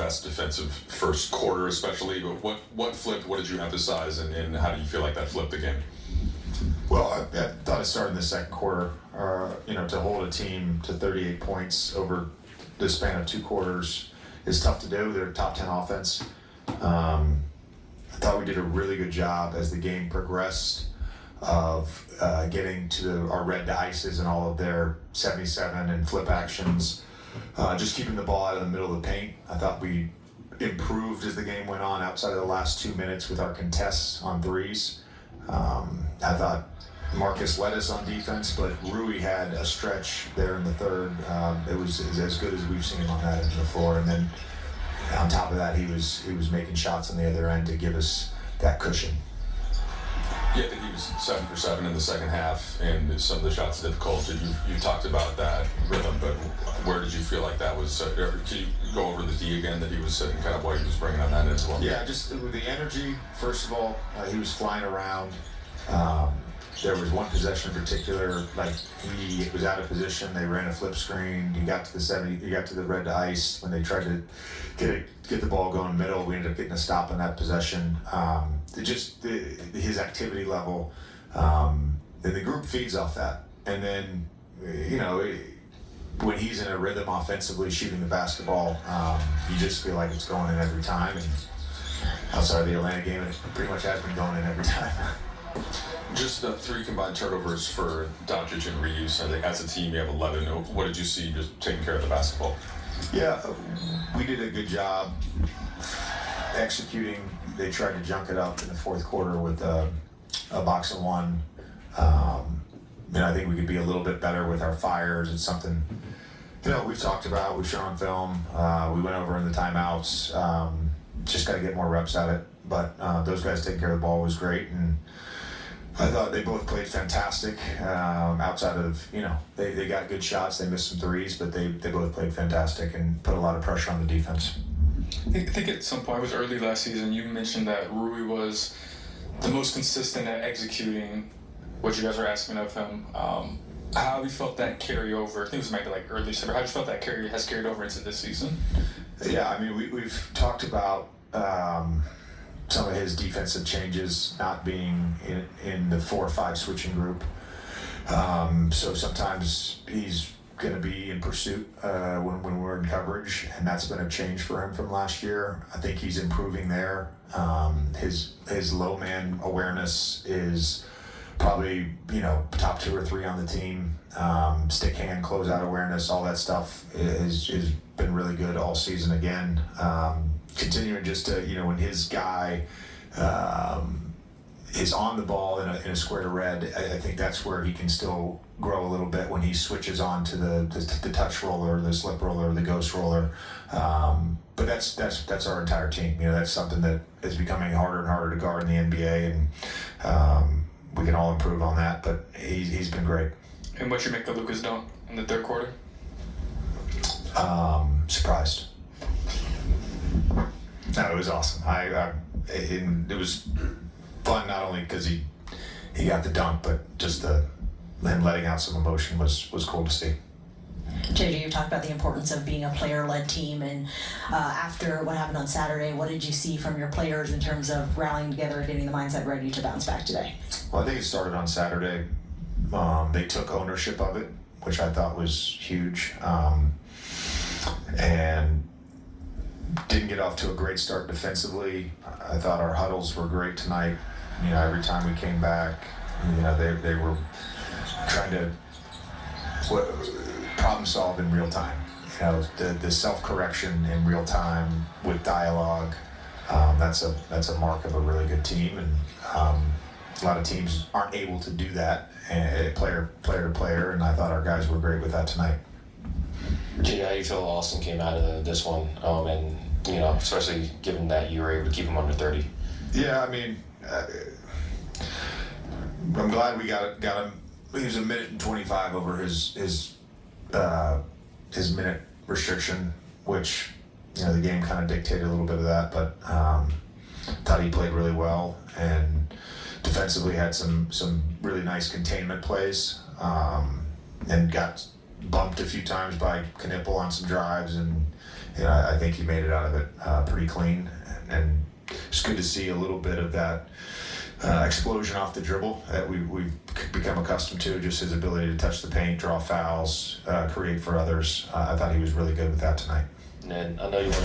best defensive first quarter, especially. But what flipped? What did you emphasize, and how do you feel like that flipped the game? Well, I thought it started in the second quarter. To hold a team to 38 points over the span of 2 quarters is tough to do. They're a top 10 offense. I thought we did a really good job as the game progressed of getting to our red ices and all of their 77 and flip actions, just keeping the ball out of the middle of the paint. I thought we improved as the game went on outside of the last 2 minutes with our contests on threes. I thought Marcus led us on defense, but Rui had a stretch there in the third. It was as good as we've seen him on that end of the floor. And then on top of that, he was making shots on the other end to give us that cushion. Yeah, I think he was 7 for 7 in the second half, and some of the shots difficult. You talked about that rhythm, but where did you feel like that was? Can you go over the D again that he was setting, kind of what he was bringing on that as well? Yeah, just with the energy. First of all, he was flying around. There was one possession in particular, like he was out of position. They ran a flip screen. He got to the 70. He got to the red ice when they tried to get the ball going middle. We ended up getting a stop on that possession. His activity level, and the group feeds off that. And then, when he's in a rhythm offensively shooting the basketball, you just feel like it's going in every time. And outside of the Atlanta game, it pretty much has been going in every time. Just 3 combined turnovers for Doncic and Reeves. I think as a team you have 11. What did you see just taking care of the basketball? Yeah, we did a good job executing. They tried to junk it up in the fourth quarter with a box of 1. I think we could be a little bit better with our fires. It's something we've talked about. We've shown on film. We went over in the timeouts. Just got to get more reps at it. But those guys taking care of the ball was great, and I thought they both played fantastic. Outside of, they got good shots. They missed some threes, but they both played fantastic and put a lot of pressure on the defense. I think at some point, it was early last season, you mentioned that Rui was the most consistent at executing what you guys are asking of him. How have you felt that carry over? I think it was maybe like early summer. How have you felt that has carried over into this season? Yeah, we've talked about some of his defensive changes not being in the 4 or 5 switching group. So sometimes he's going to be in pursuit when we're in coverage, and that's been a change for him from last year. I think he's improving there. His low man awareness is probably top 2 or 3 on the team. Stick hand closeout awareness, all that stuff is been really good all season again. Continuing just to, when his guy is on the ball in a square to red, I think that's where he can still grow a little bit when he switches on to the touch roller, the slip roller, the ghost roller. But that's our entire team. That's something that is becoming harder and harder to guard in the NBA, and we can all improve on that. But he's been great. And what you make of Luka's dunk in the third quarter? Surprised. No, it was awesome. It was fun not only because he got the dunk, but just him letting out some emotion was cool to see. JJ, you talked about the importance of being a player-led team, and after what happened on Saturday, what did you see from your players in terms of rallying together and getting the mindset ready to bounce back today? Well, I think it started on Saturday. They took ownership of it, which I thought was huge, and didn't get off to a great start defensively. I thought our huddles were great tonight. Every time we came back, they were trying to problem solve in real time. The self-correction in real time with dialogue. That's a mark of a really good team, and a lot of teams aren't able to do that, player to player. And I thought our guys were great with that tonight. Jay, how do you feel Austin came out of this one, and especially given that you were able to keep him under 30? Yeah, I'm glad we got him. He was a minute and 25 over his minute restriction, which the game kind of dictated a little bit of that. But thought he played really well, and defensively had some really nice containment plays, and got bumped a few times by Knipple on some drives, and you know, I think he made it out of it pretty clean, and it's good to see a little bit of that explosion off the dribble that we've become accustomed to, just his ability to touch the paint, draw fouls, create for others. I thought he was really good with that tonight. And then I know you want to